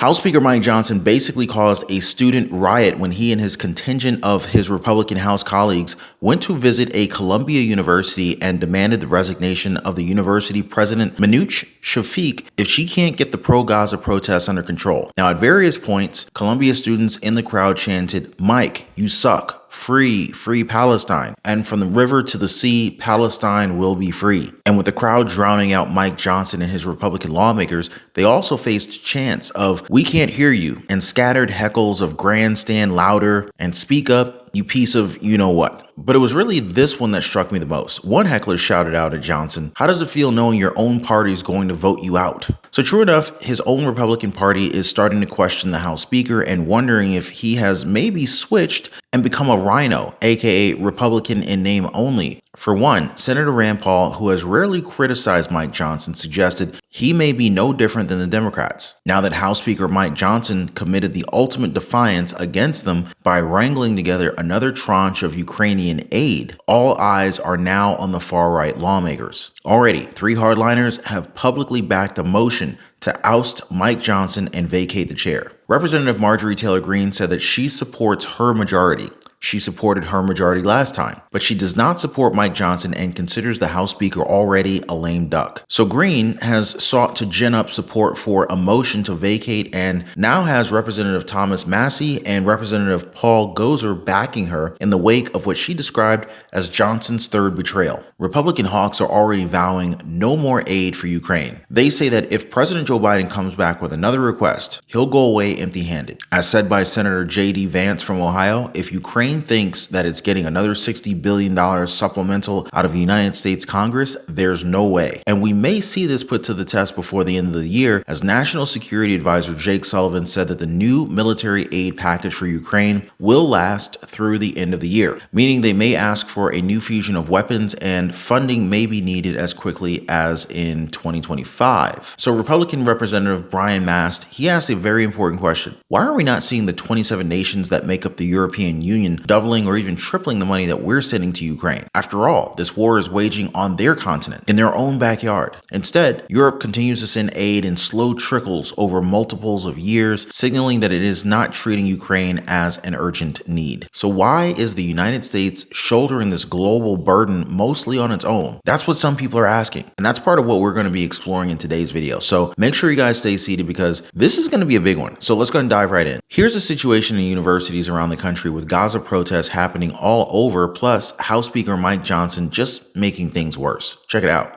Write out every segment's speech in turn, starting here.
House Speaker Mike Johnson basically caused a student riot when he and his contingent of his Republican House colleagues went to visit a Columbia University and demanded the resignation of the university president, Manouch Shafik, if she can't get the pro-Gaza protests under control. Now, at various points, Columbia students in the crowd chanted, "Mike, you suck. Free, free Palestine. And from the river to the sea, Palestine will be free." And with the crowd drowning out Mike Johnson and his Republican lawmakers, they also faced chants of "we can't hear you" and scattered heckles of "grandstand louder" and "speak up, you piece of you-know-what." But it was really this one that struck me the most. One heckler shouted out at Johnson, "How does it feel knowing your own party is going to vote you out?" So true enough, his own Republican Party is starting to question the House Speaker and wondering if he has maybe switched and become a rhino, aka Republican in name only. For one, Senator Rand Paul, who has rarely criticized Mike Johnson, suggested he may be no different than the Democrats. Now that House Speaker Mike Johnson committed the ultimate defiance against them by wrangling together another tranche of Ukrainian aid, all eyes are now on the far-right lawmakers. Already, 3 hardliners have publicly backed a motion to oust Mike Johnson and vacate the chair. Representative Marjorie Taylor Greene said that she supports her majority. She supported her majority last time, but she does not support Mike Johnson and considers the House Speaker already a lame duck. So Greene has sought to gin up support for a motion to vacate and now has Representative Thomas Massey and Representative Paul Gosar backing her in the wake of what she described as Johnson's third betrayal. Republican hawks are already vowing no more aid for Ukraine. They say that if President Joe Biden comes back with another request, he'll go away empty-handed. As said by Senator J.D. Vance from Ohio, if Ukraine thinks that it's getting another $60 billion supplemental out of the United States Congress, there's no way. And we may see this put to the test before the end of the year, as National Security Advisor Jake Sullivan said that the new military aid package for Ukraine will last through the end of the year, meaning they may ask for a new fusion of weapons and funding may be needed as quickly as in 2025. So Republican Representative Brian Mast, he asked a very important question. Why are we not seeing the 27 nations that make up the European Union doubling or even tripling the money that we're sending to Ukraine? After all, this war is waging on their continent, in their own backyard. Instead, Europe continues to send aid in slow trickles over multiples of years, signaling that it is not treating Ukraine as an urgent need. So why is the United States shouldering this global burden mostly on its own? That's what some people are asking. And that's part of what we're going to be exploring in today's video. So make sure you guys stay seated because this is going to be a big one. So let's go and dive right in. Here's the situation in universities around the country with Gaza protests happening all over, plus House Speaker Mike Johnson just making things worse. Check it out.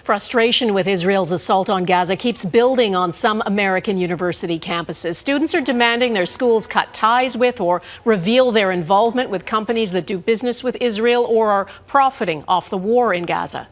Frustration with Israel's assault on Gaza keeps building on some American university campuses. Students are demanding their schools cut ties with or reveal their involvement with companies that do business with Israel or are profiting off the war in Gaza.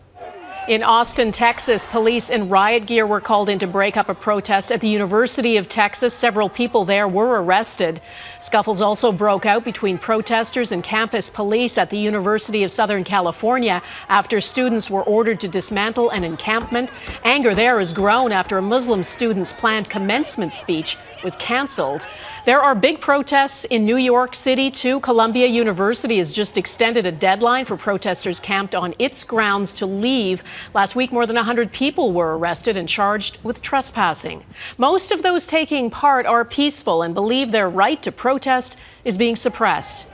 In Austin, Texas, police in riot gear were called in to break up a protest at the University of Texas. Several people there were arrested. Scuffles also broke out between protesters and campus police at the University of Southern California after students were ordered to dismantle an encampment. Anger there has grown after a Muslim student's planned commencement speech was canceled. There are big protests in New York City, too. Columbia University has just extended a deadline for protesters camped on its grounds to leave. Last week, more than 100 people were arrested and charged with trespassing. Most of those taking part are peaceful and believe their right to protest is being suppressed.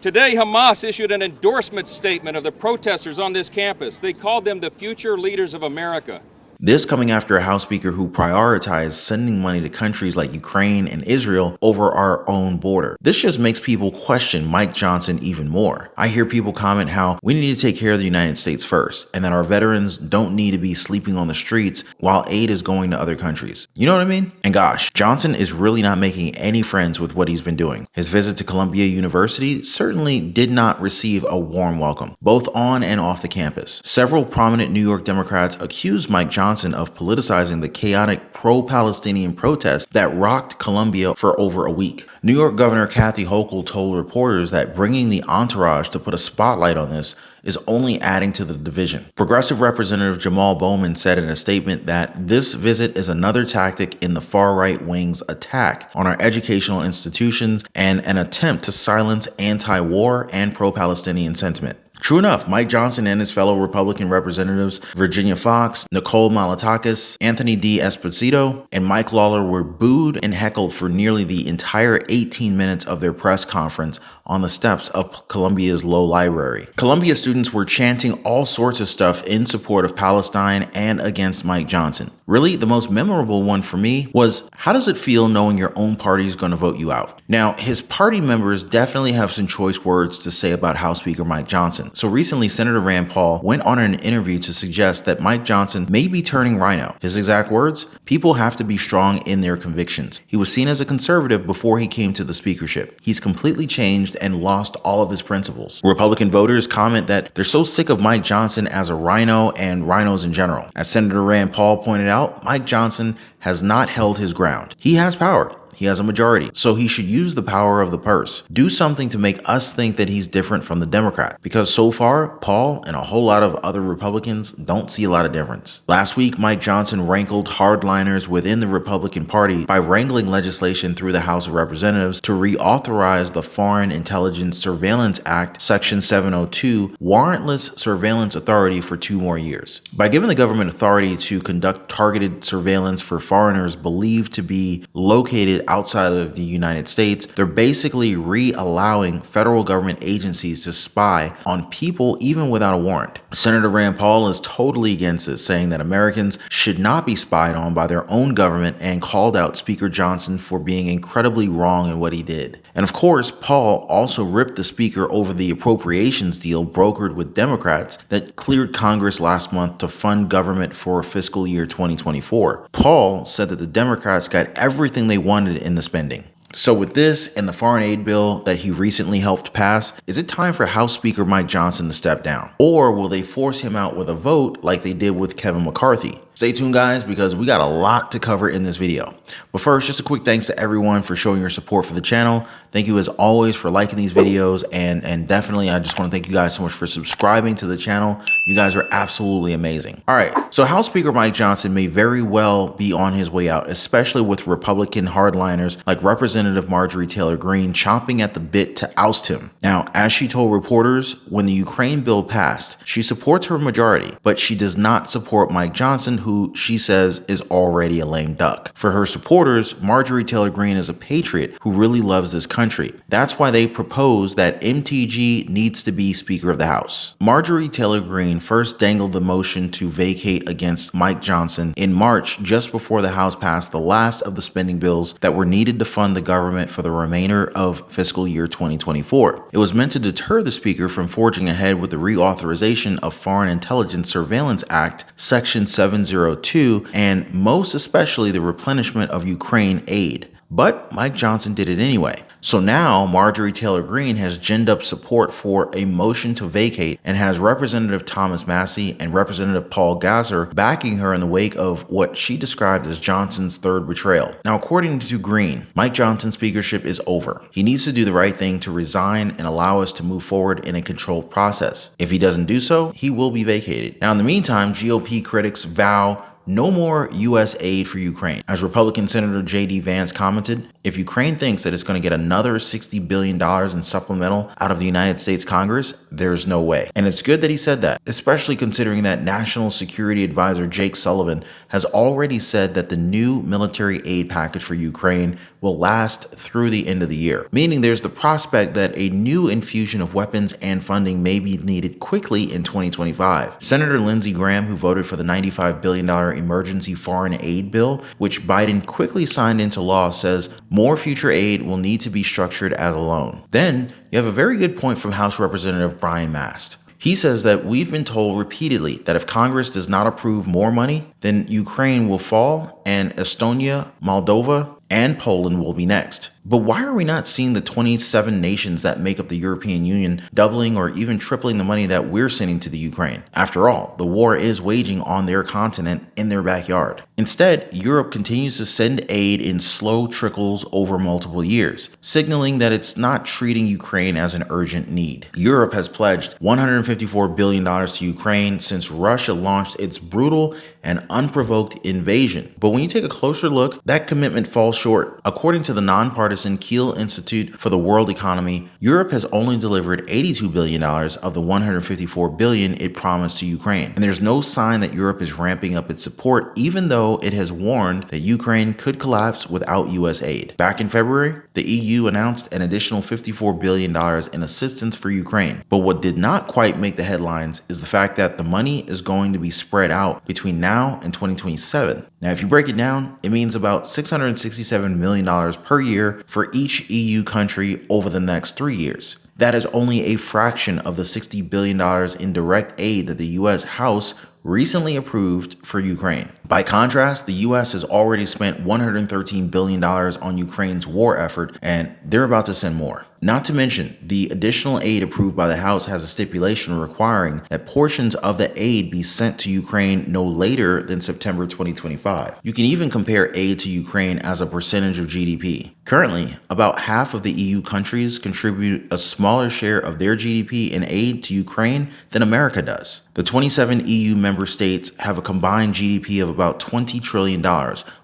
Today, Hamas issued an endorsement statement of the protesters on this campus. They called them the future leaders of America. This coming after a House Speaker who prioritized sending money to countries like Ukraine and Israel over our own border. This just makes people question Mike Johnson even more. I hear people comment how we need to take care of the United States first, and that our veterans don't need to be sleeping on the streets while aid is going to other countries. You know what I mean? And gosh, Johnson is really not making any friends with what he's been doing. His visit to Columbia University certainly did not receive a warm welcome, both on and off the campus. Several prominent New York Democrats accused Mike Johnson of politicizing the chaotic pro-Palestinian protests that rocked Columbia for over a week. New York Governor Kathy Hochul told reporters that bringing the entourage to put a spotlight on this is only adding to the division. Progressive Representative Jamal Bowman said in a statement that this visit is another tactic in the far-right wing's attack on our educational institutions and an attempt to silence anti-war and pro-Palestinian sentiment. True enough, Mike Johnson and his fellow Republican representatives, Virginia Foxx, Nicole Malliotakis, Anthony D. Esposito, and Mike Lawler were booed and heckled for nearly the entire 18 minutes of their press conference on the steps of Columbia's Low Library. Columbia students were chanting all sorts of stuff in support of Palestine and against Mike Johnson. Really, the most memorable one for me was, how does it feel knowing your own party is going to vote you out? Now, his party members definitely have some choice words to say about House Speaker Mike Johnson. So recently, Senator Rand Paul went on an interview to suggest that Mike Johnson may be turning rhino. His exact words: "People have to be strong in their convictions. He was seen as a conservative before he came to the speakership. He's completely changed and lost all of his principles." Republican voters comment that they're so sick of Mike Johnson as a rhino and rhinos in general. As Senator Rand Paul pointed out, Mike Johnson has not held his ground. He has power. He has a majority, so he should use the power of the purse. Do something to make us think that he's different from the Democrat, because so far, Paul and a whole lot of other Republicans don't see a lot of difference. Last week, Mike Johnson rankled hardliners within the Republican Party by wrangling legislation through the House of Representatives to reauthorize the Foreign Intelligence Surveillance Act, Section 702, warrantless surveillance authority for 2 more years. By giving the government authority to conduct targeted surveillance for foreigners believed to be located outside of the United States, they're basically re-allowing federal government agencies to spy on people even without a warrant. Senator Rand Paul is totally against this, saying that Americans should not be spied on by their own government, and called out Speaker Johnson for being incredibly wrong in what he did. And of course, Paul also ripped the speaker over the appropriations deal brokered with Democrats that cleared Congress last month to fund government for fiscal year 2024. Paul said that the Democrats got everything they wanted in the spending. So with this and the foreign aid bill that he recently helped pass, is it time for House Speaker Mike Johnson to step down? Or will they force him out with a vote like they did with Kevin McCarthy? Stay tuned, guys, because we got a lot to cover in this video. But first, just a quick thanks to everyone for showing your support for the channel. Thank you as always for liking these videos, and definitely I just want to thank you guys so much for subscribing to the channel. You guys are absolutely amazing. All right, so House Speaker Mike Johnson may very well be on his way out, especially with Republican hardliners like Representative Marjorie Taylor Greene chomping at the bit to oust him. Now, as she told reporters, when the Ukraine bill passed, she supports her majority, but she does not support Mike Johnson, who she says is already a lame duck. For her supporters, Marjorie Taylor Greene is a patriot who really loves this country. That's why they propose that MTG needs to be Speaker of the House. Marjorie Taylor Greene first dangled the motion to vacate against Mike Johnson in March, just before the House passed the last of the spending bills that were needed to fund the government for the remainder of fiscal year 2024. It was meant to deter the Speaker from forging ahead with the reauthorization of Foreign Intelligence Surveillance Act, Section 702, and most especially the replenishment of Ukraine aid. But Mike Johnson did it anyway. So now Marjorie Taylor Greene has ginned up support for a motion to vacate and has Representative Thomas Massie and Representative Paul Gasser backing her in the wake of what she described as Johnson's third betrayal. Now, according to Greene, Mike Johnson's speakership is over. He needs to do the right thing to resign and allow us to move forward in a controlled process. If he doesn't do so, he will be vacated. Now, in the meantime, GOP critics vow no more U.S. aid for Ukraine. As Republican Senator J.D. Vance commented, if Ukraine thinks that it's going to get another $60 billion in supplemental out of the United States Congress, there's no way. And it's good that he said that, especially considering that National Security Advisor Jake Sullivan has already said that the new military aid package for Ukraine will last through the end of the year, meaning there's the prospect that a new infusion of weapons and funding may be needed quickly in 2025. Senator Lindsey Graham, who voted for the $95 billion emergency foreign aid bill, which Biden quickly signed into law, says more future aid will need to be structured as a loan. Then you have a very good point from House Representative Brian Mast. He says that we've been told repeatedly that if Congress does not approve more money, then Ukraine will fall and Estonia, Moldova, and Poland will be next. But why are we not seeing the 27 nations that make up the European Union doubling or even tripling the money that we're sending to the Ukraine? After all, the war is waging on their continent in their backyard. Instead, Europe continues to send aid in slow trickles over multiple years, signaling that it's not treating Ukraine as an urgent need. Europe has pledged $154 billion to Ukraine since Russia launched its brutal and unprovoked invasion. But when you take a closer look, that commitment falls short. According to the nonpartisan nonpartisan Kiel Institute for the World Economy, Europe has only delivered $82 billion of the $154 billion it promised to Ukraine. And there's no sign that Europe is ramping up its support, even though it has warned that Ukraine could collapse without U.S. aid. Back in February, the EU announced an additional $54 billion in assistance for Ukraine. But what did not quite make the headlines is the fact that the money is going to be spread out between now and 2027. Now, if you break it down, it means about $667 million per year for each EU country over the next 3 years. That is only a fraction of the $60 billion in direct aid that the U.S. House recently approved for Ukraine. By contrast, the U.S. has already spent $113 billion on Ukraine's war effort, and they're about to send more. Not to mention, the additional aid approved by the House has a stipulation requiring that portions of the aid be sent to Ukraine no later than September 2025. You can even compare aid to Ukraine as a percentage of GDP. Currently, about half of the EU countries contribute a smaller share of their GDP in aid to Ukraine than America does. The 27 EU member states have a combined GDP of about $20 trillion,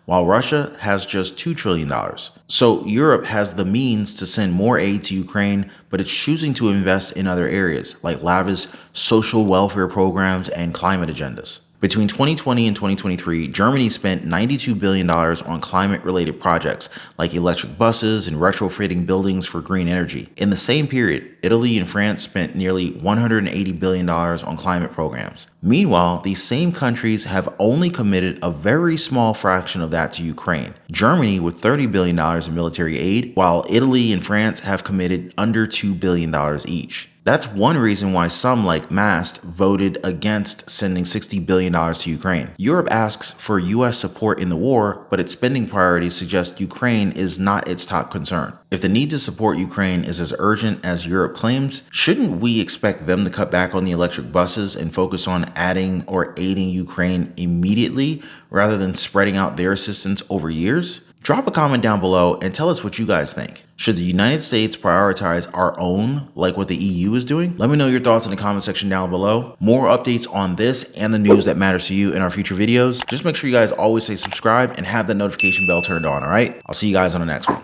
while Russia has just $2 trillion. So Europe has the means to send more aid to Ukraine, but it's choosing to invest in other areas like lavish social welfare programs and climate agendas. Between 2020 and 2023, Germany spent $92 billion on climate-related projects like electric buses and retrofitting buildings for green energy. In the same period, Italy and France spent nearly $180 billion on climate programs. Meanwhile, these same countries have only committed a very small fraction of that to Ukraine. Germany with $30 billion in military aid, while Italy and France have committed under $2 billion each. That's one reason why some, like MAST, voted against sending $60 billion to Ukraine. Europe asks for U.S. support in the war, but its spending priorities suggest Ukraine is not its top concern. If the need to support Ukraine is as urgent as Europe claims, shouldn't we expect them to cut back on the electric buses and focus on adding or aiding Ukraine immediately rather than spreading out their assistance over years? Drop a comment down below and tell us what you guys think. Should the United States prioritize our own, like what the EU is doing? Let me know your thoughts in the comment section down below. More updates on this and the news that matters to you in our future videos. Just make sure you guys always stay subscribed and have the notification bell turned on, all right? I'll see you guys on the next one.